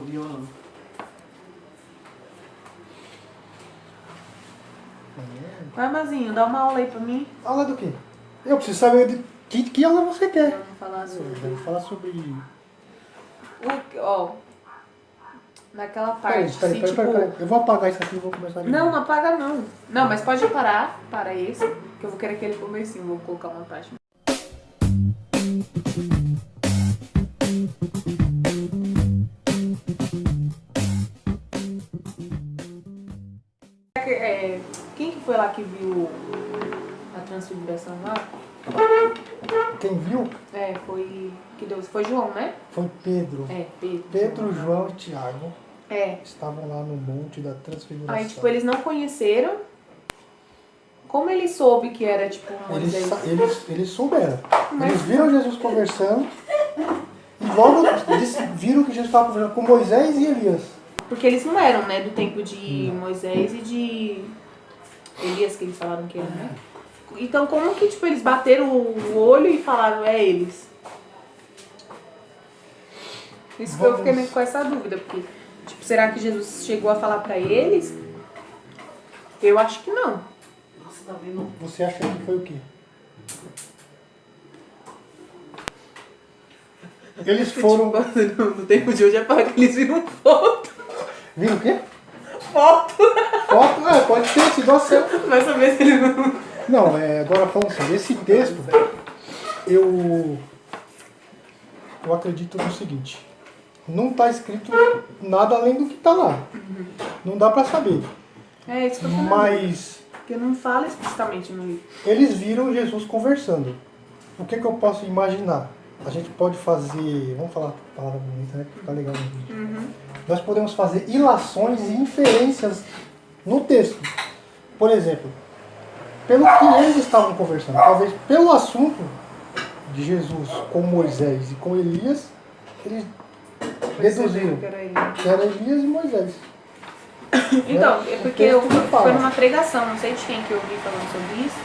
violão. Vai, Mazinho, dá uma aula aí pra mim. Aula do quê? Eu preciso saber que aula você quer. Vamos falar sobre... Vamos falar sobre... Ó, naquela parte, Peraí. Eu vou apagar isso aqui e vou começar a ler. Não apaga não. Não, mas pode parar. Para esse, que eu vou querer aquele comecinho. Vou colocar uma parte. Quem que foi lá que viu a transfiguração lá? Quem viu Foi... Que Deus... Foi João, né? foi Pedro. Pedro. Pedro, João e Tiago É. estavam lá no Monte da Transfiguração. Aí, tipo, eles não conheceram. Como ele soube que era, tipo, Moisés? Eles souberam. Mas- Eles viram Jesus conversando e logo eles viram que Jesus estava conversando com Moisés e Elias. Porque eles não eram, né, do tempo de Moisés e de Elias, que eles falaram que era, né? Então, como que, tipo, eles bateram o olho e falaram, é eles? Isso que eu fiquei meio com essa dúvida, porque, tipo, será que Jesus chegou a falar pra eles? Eu acho que não. Nossa, tá vendo? Você acha que foi o quê? Eles foram... Tipo, no tempo de hoje é para que eles viram foto. Viram o quê? Foto! Foto? Pode ter sido a selfie. Vai saber se ele não... Não, agora falando assim, esse texto, eu acredito no seguinte, não está escrito nada além do que está lá. Não dá para saber. É isso que eu tô falando. Mas Porque não fala explicitamente no livro. eles viram Jesus conversando. O que eu posso imaginar? A gente pode fazer, vamos falar a palavra bonita, né? Que fica legal no vídeo. Nós podemos fazer ilações e inferências no texto. Por exemplo, pelo que eles estavam conversando, talvez pelo assunto de Jesus com Moisés e com Elias, eles deduziram Que era ele. que era Elias e Moisés. Então, Né? é O porque texto eu não fala. foi numa pregação, não sei de quem que eu vi falando sobre isso.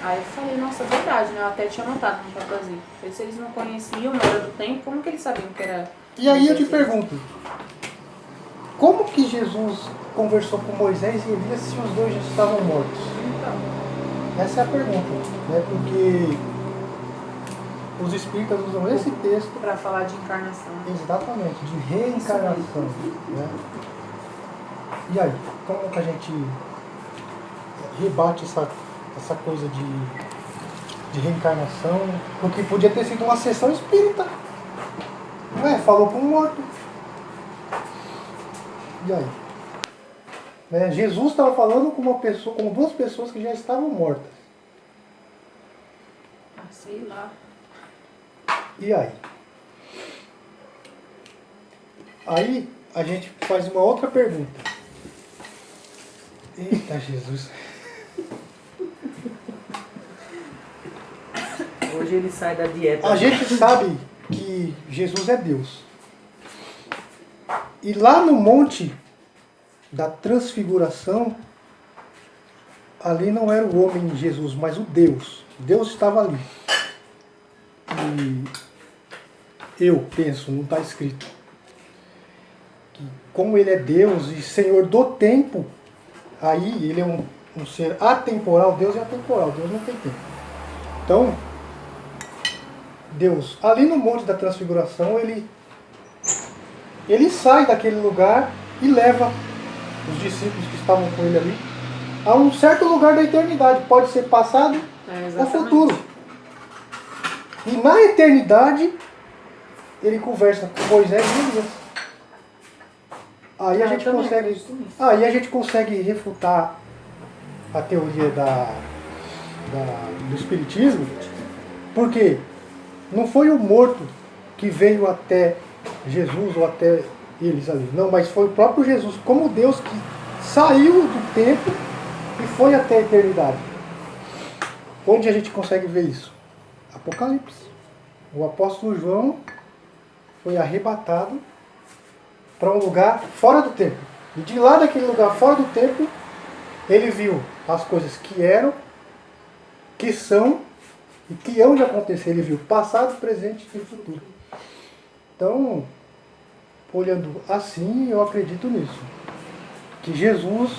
Aí eu falei, nossa, é verdade, né? Eu até tinha anotado no papelzinho. Falei, se eles não conheciam, não era do tempo, como que eles sabiam que era... E aí eu te Moisés? pergunto, como que Jesus conversou com Moisés e Elias se os dois já estavam mortos? Então, Essa é a pergunta, né? Porque os espíritas usam esse texto pra falar de encarnação. exatamente, de reencarnação. Né? E aí, como que a gente rebate essa coisa de reencarnação? Porque podia ter sido uma sessão espírita. Não é? Falou com um morto. E aí? Né? Jesus estava falando com uma pessoa, com duas pessoas que já estavam mortas. Ah, sei lá. E aí? Aí a gente faz uma outra pergunta. Eita Jesus. Hoje ele sai da dieta. A gente sabe que Jesus é Deus. E lá no Monte da Transfiguração, ali não era o homem Jesus, mas o Deus. Deus estava ali. E eu penso, não está escrito, que como ele é Deus e Senhor do tempo, aí ele é um ser atemporal. Deus é atemporal, Deus não tem tempo. Então, Deus, ali no Monte da Transfiguração, ele sai daquele lugar e leva os discípulos que estavam com ele ali a um certo lugar da eternidade. Pode ser passado ou Exatamente. futuro. E na eternidade, ele conversa com Moisés e Elias. Aí a gente também consegue, acredito nisso. aí a gente consegue refutar a teoria do Espiritismo, porque não foi o morto que veio até Jesus ou até eles ali. Não, mas foi o próprio Jesus, como Deus, que saiu do tempo e foi até a eternidade. Onde a gente consegue ver isso? Apocalipse. O apóstolo João foi arrebatado para um lugar fora do tempo. E de lá daquele lugar fora do tempo, ele viu as coisas que eram, que são e que hão de acontecer. Ele viu passado, presente e futuro. Então, olhando assim, eu acredito nisso. Que Jesus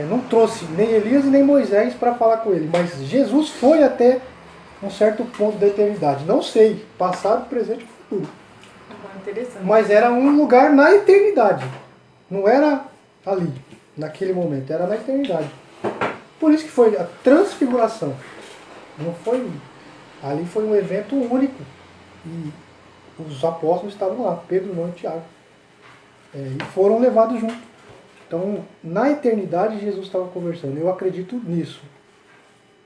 não trouxe nem Elias e nem Moisés para falar com ele, mas Jesus foi até um certo ponto da eternidade. Não sei, passado, presente e futuro. Interessante. Mas era um lugar na eternidade. Não era ali, naquele momento, era na eternidade. Por isso que foi a transfiguração. Não foi. Ali foi um evento único. E os apóstolos estavam lá, Pedro, João e Tiago. E foram levados junto. Então, na eternidade, Jesus estava conversando. Eu acredito nisso.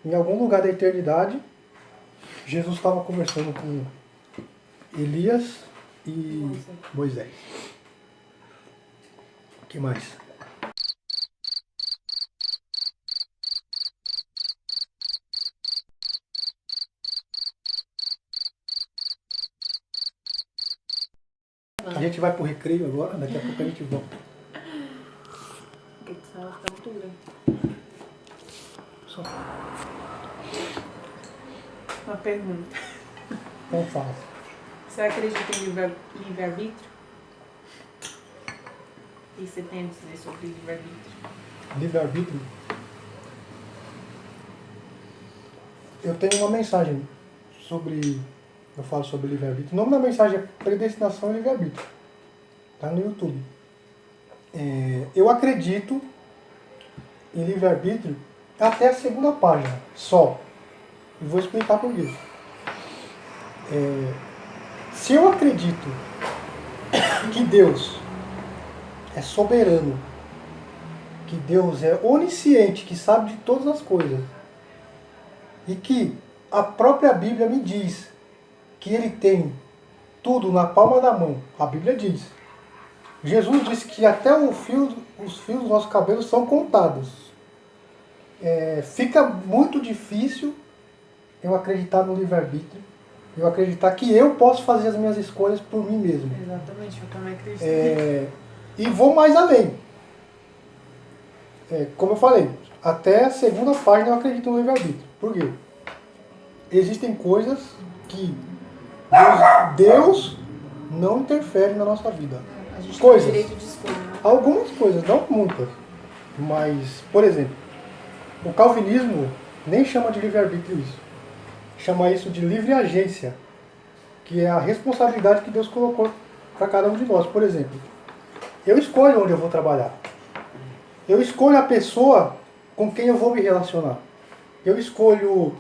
Em algum lugar da eternidade, Jesus estava conversando com Elias e Moisés. O que mais? A gente vai pro recreio agora, daqui a pouco a gente volta. Porque senão fica muito grande. Só Uma pergunta. não fala. Você acredita em livre-arbítrio? E você tem a dizer sobre livre-arbítrio? Livre-arbítrio. Eu tenho uma mensagem sobre. Eu falo sobre livre-arbítrio. O nome da mensagem é Predestinação e Livre-arbítrio. Está no YouTube. Eu acredito em livre-arbítrio até a segunda página, só. E vou explicar por quê. Se eu acredito que Deus é soberano, que Deus é onisciente, que sabe de todas as coisas, e que a própria Bíblia me diz que Ele tem tudo na palma da mão, a Bíblia diz. Jesus disse que até os fios dos nossos cabelos são contados. Fica muito difícil eu acreditar no livre-arbítrio, eu acreditar que eu posso fazer as minhas escolhas por mim mesmo. Exatamente, eu também acredito. E vou mais além. Como eu falei, até a segunda página eu acredito no livre-arbítrio. Por quê? Existem coisas que Deus não interfere na nossa vida. A gente Coisas. tem direito de escolha, né? Algumas coisas, não muitas. Mas, por exemplo, o calvinismo nem chama de livre-arbítrio isso. Chama isso de livre agência, que é a responsabilidade que Deus colocou para cada um de nós. Por exemplo, eu escolho onde eu vou trabalhar. Eu escolho a pessoa com quem eu vou me relacionar. Eu escolho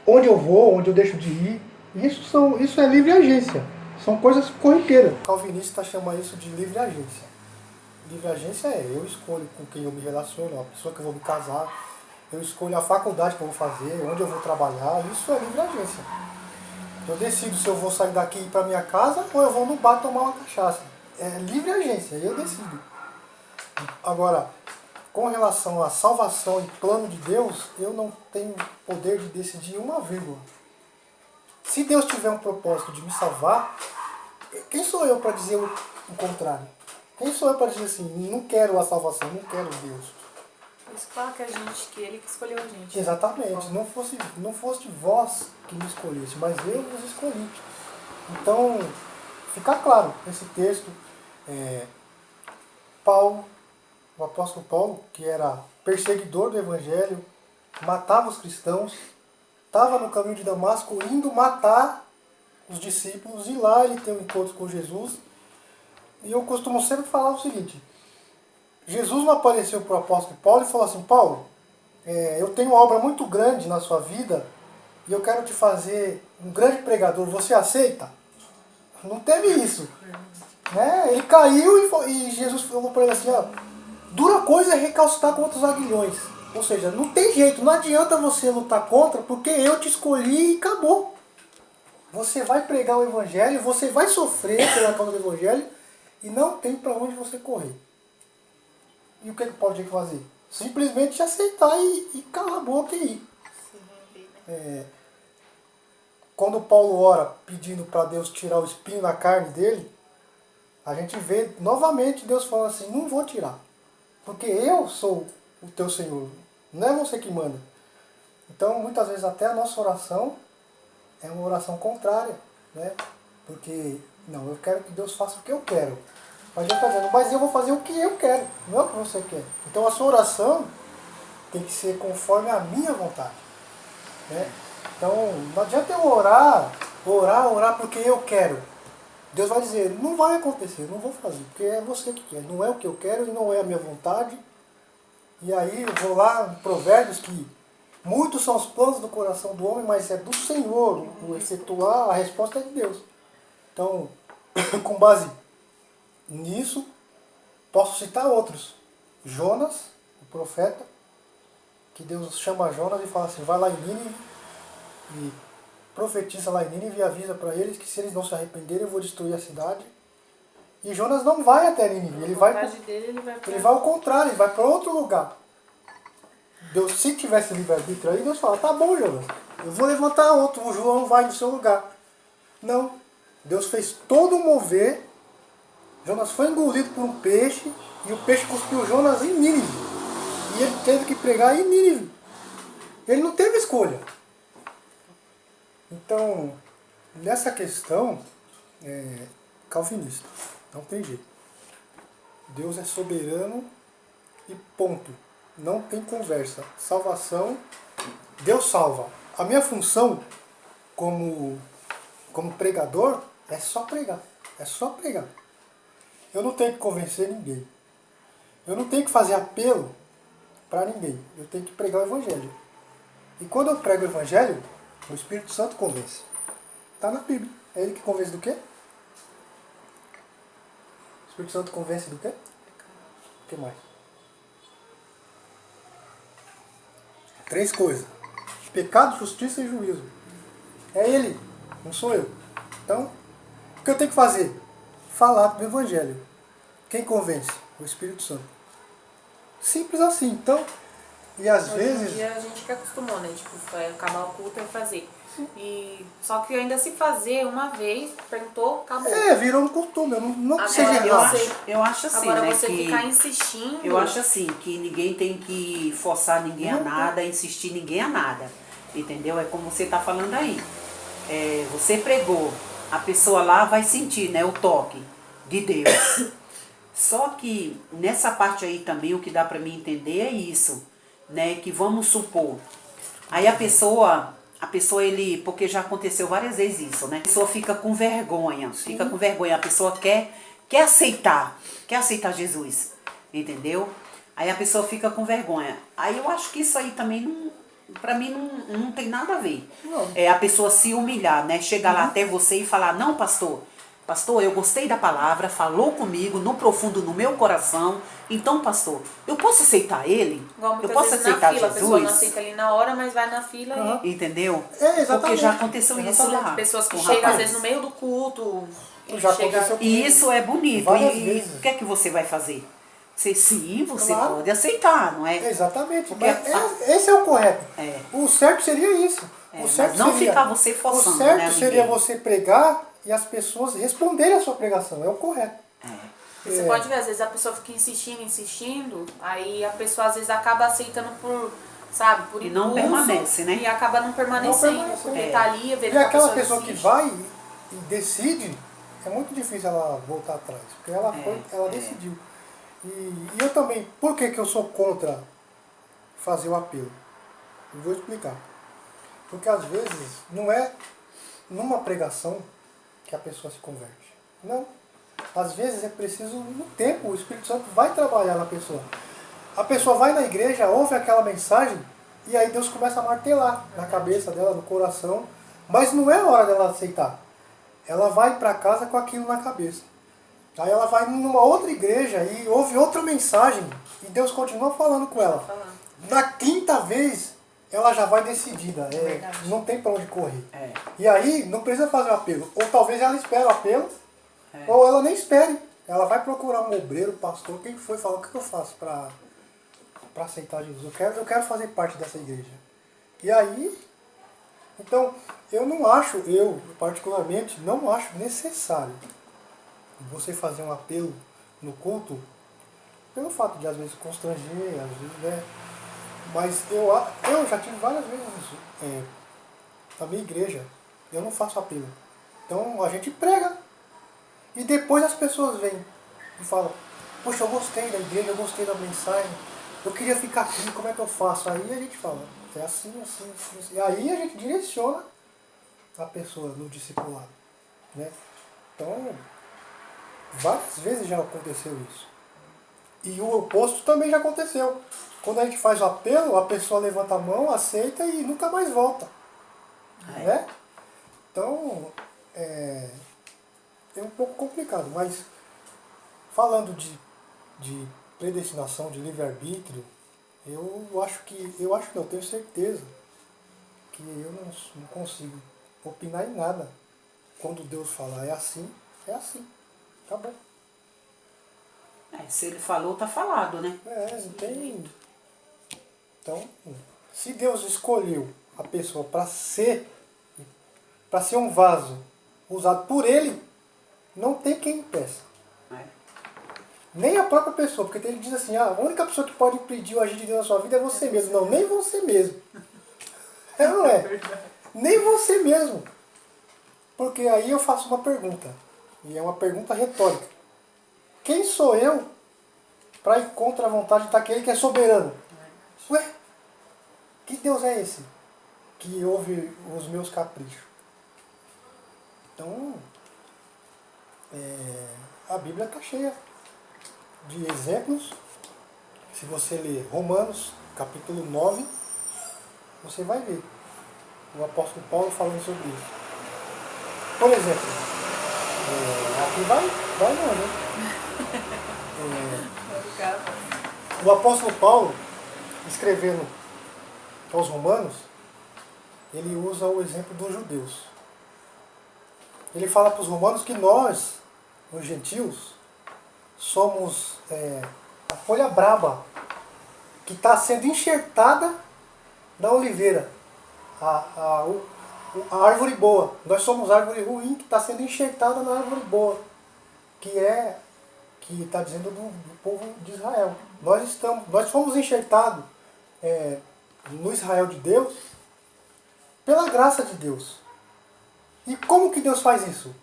onde eu vou, onde eu deixo de ir. Isso é livre agência. São coisas corriqueiras. O calvinista chama isso de livre agência. Livre agência eu escolho com quem eu me relaciono, a pessoa que eu vou me casar, eu escolho a faculdade que eu vou fazer, onde eu vou trabalhar. Isso é livre agência. Eu decido se eu vou sair daqui e ir para minha casa ou eu vou no bar tomar uma cachaça. É livre agência, eu decido. Agora, com relação à salvação e plano de Deus, eu não tenho poder de decidir uma vírgula. Se Deus tiver um propósito de me salvar, quem sou eu para dizer o contrário? Quem sou eu para dizer assim, não quero a salvação, não quero Deus? Isso fala que que ele que escolheu a gente. Exatamente, não fosse vós que me escolheste, mas eu vos escolhi. Então, fica claro, esse texto, Paulo, o apóstolo Paulo, que era perseguidor do evangelho, matava os cristãos, estava no caminho de Damasco indo matar os discípulos, e lá ele tem um encontro com Jesus. E eu costumo sempre falar o seguinte: Jesus não apareceu para o apóstolo Paulo e falou assim: Paulo, eu tenho uma obra muito grande na sua vida e eu quero te fazer um grande pregador, você aceita? Não teve isso. Né? Ele caiu e Jesus falou para ele assim: ó, dura coisa é recalcitar contra os aguilhões. Ou seja, não tem jeito, não adianta você lutar contra, porque eu te escolhi e acabou. Você vai pregar o evangelho, você vai sofrer pela causa do evangelho e não tem para onde você correr. E o que Paulo tinha que fazer? Simplesmente aceitar e calar a boca e ir. Quando Paulo ora pedindo para Deus tirar o espinho da carne dele, a gente vê novamente Deus falando assim: não vou tirar, porque eu sou o teu Senhor, não é você que manda. Então muitas vezes até a nossa oração é uma oração contrária, né? Porque Não, eu quero que Deus faça o que eu quero. Mas Deus está dizendo, mas eu vou fazer o que eu quero, não é o que você quer. Então a sua oração tem que ser conforme a minha vontade. Né? Então não adianta eu orar porque eu quero. Deus vai dizer, não vai acontecer, não vou fazer, porque é você que quer. Não é o que eu quero e não é a minha vontade. E aí eu vou lá em Provérbios que muitos são os planos do coração do homem, mas é do Senhor o efetuar, a resposta é de Deus. Então, com base nisso, posso citar outros. Jonas, o profeta, que Deus chama Jonas e fala assim, vai lá em Nínive e profetiza lá em Nínive e avisa para eles que se eles não se arrependerem eu vou destruir a cidade. E Jonas não vai até Nínive, ele vai ao contrário, ele vai para outro lugar. Deus, se tivesse livre-arbítrio aí, Deus fala, tá bom, Jonas, eu vou levantar outro, o João vai no seu lugar. Não, Deus fez todo mover, Jonas foi engolido por um peixe, e o peixe cuspiu Jonas em Nínive. E ele teve que pregar em Nínive. Ele não teve escolha. Então, nessa questão, calvinista, não tem jeito. Deus é soberano e ponto. Não tem conversa. Salvação, Deus salva. A minha função como pregador é só pregar. É só pregar. Eu não tenho que convencer ninguém. Eu não tenho que fazer apelo para ninguém. Eu tenho que pregar o Evangelho. E quando eu prego o Evangelho, o Espírito Santo convence. Está na Bíblia. É ele que convence do quê? O Espírito Santo convence do quê? O que mais? 3 coisas. Pecado, justiça e juízo. É ele, não sou eu. Então, o que eu tenho que fazer? Falar do Evangelho. Quem convence? O Espírito Santo. Simples assim. Então, e às vezes... Hoje em dia a gente que acostumou, né? Tipo, acabar o culto e fazer. E, só que ainda se fazer uma vez, perguntou, acabou. Virou um costume. Não que Agora, seja errado. Eu acho assim, Agora né, você que ficar insistindo... eu acho assim, que ninguém tem que forçar ninguém a Não, nada, insistir ninguém a nada. Entendeu? É como você está falando aí. Você pregou, a pessoa lá vai sentir, né, o toque de Deus. Só que nessa parte aí também o que dá para mim entender é isso, né, que vamos supor, aí a pessoa porque já aconteceu várias vezes isso, né, a pessoa fica com vergonha, a pessoa quer aceitar Jesus, entendeu? Aí a pessoa fica com vergonha. Aí eu acho que isso aí também pra mim não tem nada a ver. Não. É a pessoa se humilhar, né? Chegar lá até você e falar, não, pastor, eu gostei da palavra, falou comigo no profundo no meu coração. Então, pastor, eu posso aceitar ele? Igual Eu muitas posso vezes na aceitar fila, a pessoa não Jesus? aceita ali na hora, mas vai na fila e... Entendeu? Exatamente. Porque já aconteceu isso Exatamente. lá. Pessoas que com chegam rapaz. às vezes no meio do culto... Já chega... aconteceu comigo. E isso é bonito. Várias E vezes. o que é que você vai fazer? Você Claro. pode aceitar, não é? Exatamente. Porque Mas esse é o correto. É. O certo seria isso. O certo mas não seria, ficar você forçando, o certo né, seria ninguém. você pregar e as pessoas responderem a sua pregação. É o correto. Você pode ver, às vezes a pessoa fica insistindo, aí a pessoa às vezes acaba aceitando por, sabe, por E não impulso, permanece, né? E acaba não permanecendo, Não permanece. porque tá ali, vê E que a aquela pessoa que insiste. vai e decide, é muito difícil ela voltar atrás. Porque ela decidiu. E eu também, por que eu sou contra fazer o apelo? Eu vou explicar. Porque às vezes não é numa pregação que a pessoa se converte. Não. Às vezes é preciso no tempo, o Espírito Santo vai trabalhar na pessoa. A pessoa vai na igreja, ouve aquela mensagem, e aí Deus começa a martelar na cabeça dela, no coração, mas não é a hora dela aceitar. Ela vai para casa com aquilo na cabeça. Aí ela vai numa outra igreja e ouve outra mensagem, e Deus continua falando com ela. Na 5ª vez, ela já vai decidida. Não tem para onde correr. E aí, não precisa fazer o apelo. Ou talvez ela espere o apelo, ou ela nem espere. Ela vai procurar um obreiro, pastor, quem foi, falar o que eu faço para aceitar Jesus. Eu quero fazer parte dessa igreja. E aí, então, eu particularmente, não acho necessário você fazer um apelo no culto, pelo fato de às vezes constranger, às vezes, né? Mas eu já tive várias vezes isso. Na minha igreja, eu não faço apelo. Então a gente prega. E depois as pessoas vêm e falam, poxa, eu gostei da igreja, eu gostei da mensagem, eu queria ficar aqui, como é que eu faço? Aí a gente fala, é assim, assim, assim, assim. E aí a gente direciona a pessoa no discipulado, né? Então, várias vezes já aconteceu isso. E o oposto também já aconteceu. Quando a gente faz o apelo, a pessoa levanta a mão, aceita e nunca mais volta. Né? Então, é um pouco complicado, mas falando de predestinação, de livre-arbítrio, eu tenho certeza que eu não consigo opinar em nada. Quando Deus fala é assim, acabou. Se ele falou, tá falado, né? Não tem. Então, se Deus escolheu a pessoa para ser um vaso usado por ele, não tem quem impeça. É. Nem a própria pessoa, porque ele diz assim, a única pessoa que pode impedir o agir de Deus na sua vida é você mesmo. Não, nem você mesmo. Não é? Nem você mesmo. Porque aí eu faço uma pergunta, e é uma pergunta retórica. Quem sou eu para ir contra a vontade daquele que é soberano? Ué, que Deus é esse que ouve os meus caprichos? Então, a Bíblia está cheia de exemplos. Se você ler Romanos, capítulo 9, você vai ver o apóstolo Paulo falando sobre isso. Por exemplo, aqui vai não, né? O apóstolo Paulo, escrevendo aos Romanos, ele usa o exemplo dos judeus. Ele fala para os romanos que nós, os gentios, somos a folha braba que está sendo enxertada na oliveira, a árvore boa. Nós somos a árvore ruim que está sendo enxertada na árvore boa, que está dizendo do povo de Israel. Nós fomos enxertados no Israel de Deus pela graça de Deus. E como que Deus faz isso?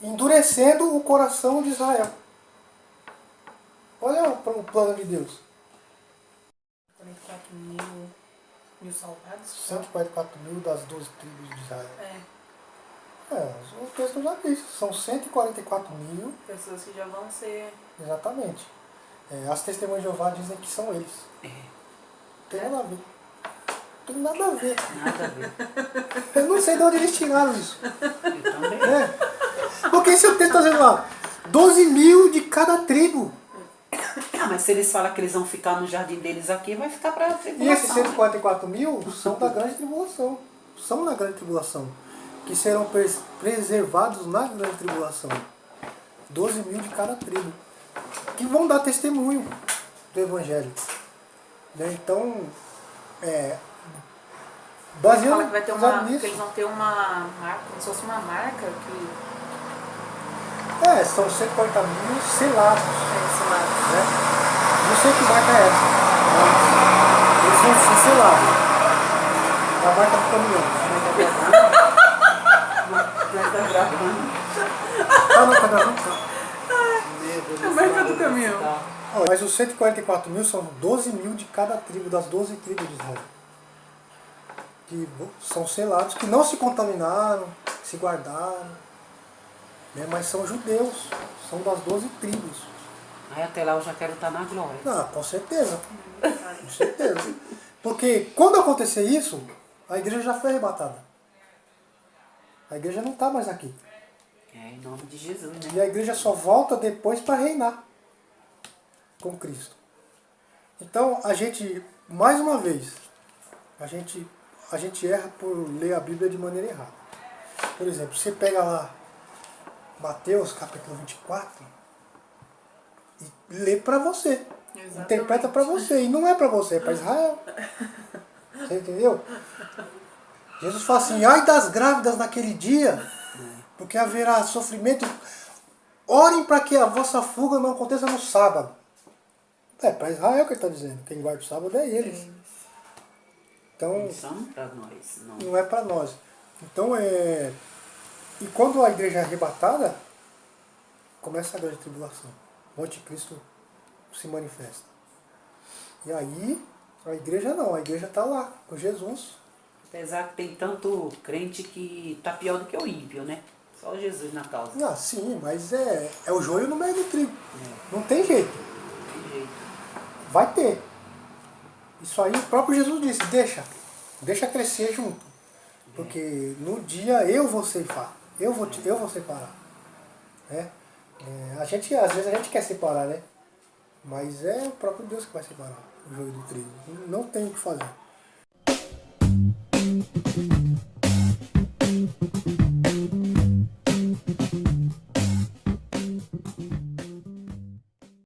Endurecendo o coração de Israel. Olha o plano de Deus. 44 mil salvados. 144 mil das 12 tribos de Israel. O texto já diz. São 144 mil. Pessoas que já vão ser... Exatamente. As testemunhas de Jeová dizem que são eles. Tem nada a ver. Tem nada a ver. Nada a ver. Eu não sei de onde eles tiraram isso. Eu também. Porque esse texto está dizendo lá, 12 mil de cada tribo. Mas se eles falam que eles vão ficar no jardim deles aqui, vai ficar para a E tribulação. esses 144 mil são da grande tribulação. São na grande tribulação. Que serão preservados na grande tribulação. 12 mil de cada tribo. Que vão dar testemunho do Evangelho. Então, baseando Fala que vai ter nisso. que eles vão ter uma marca, como se fosse uma marca que... São 140 mil selados. selado. Né? Não sei que marca é essa, mas eles vão ser selados. A marca do caminhão. Tá gravando. Tá gravando? A marca do caminhão. Mas os 144 mil são 12 mil de cada tribo, das 12 tribos de Israel. Que são selados, que não se contaminaram, se guardaram, né? Mas são judeus, são das 12 tribos. Aí até lá eu já quero estar na glória. Com certeza. Com certeza. Porque quando acontecer isso, a igreja já foi arrebatada. A igreja não está mais aqui. Em nome de Jesus, né? E a igreja só volta depois para reinar com Cristo. Então, a gente, mais uma vez, a gente erra por ler a Bíblia de maneira errada. Por exemplo, você pega lá Mateus capítulo 24 e lê para você. Exatamente. Interpreta para você. E não é para você, é para Israel. Você entendeu? Jesus fala assim, ai das grávidas naquele dia, porque haverá sofrimento. Orem para que a vossa fuga não aconteça no sábado. Para Israel que ele está dizendo. Quem guarda o sábado é eles. Então, Não são para nós, não. não é para nós. Então, e quando a igreja é arrebatada, começa a grande tribulação. O anticristo se manifesta. E aí, a igreja não, a igreja está lá, com Jesus. Apesar que tem tanto crente que tá pior do que o ímpio, né? Só Jesus na causa. Ah, sim, mas é o joio no meio do trigo. Não tem jeito. Tem jeito. Vai ter. Isso aí o próprio Jesus disse, deixa crescer junto. Porque no dia eu vou ceifar, eu vou separar. Né? Às vezes a gente quer separar, né? Mas é o próprio Deus que vai separar o joio do trigo. Não tem o que fazer.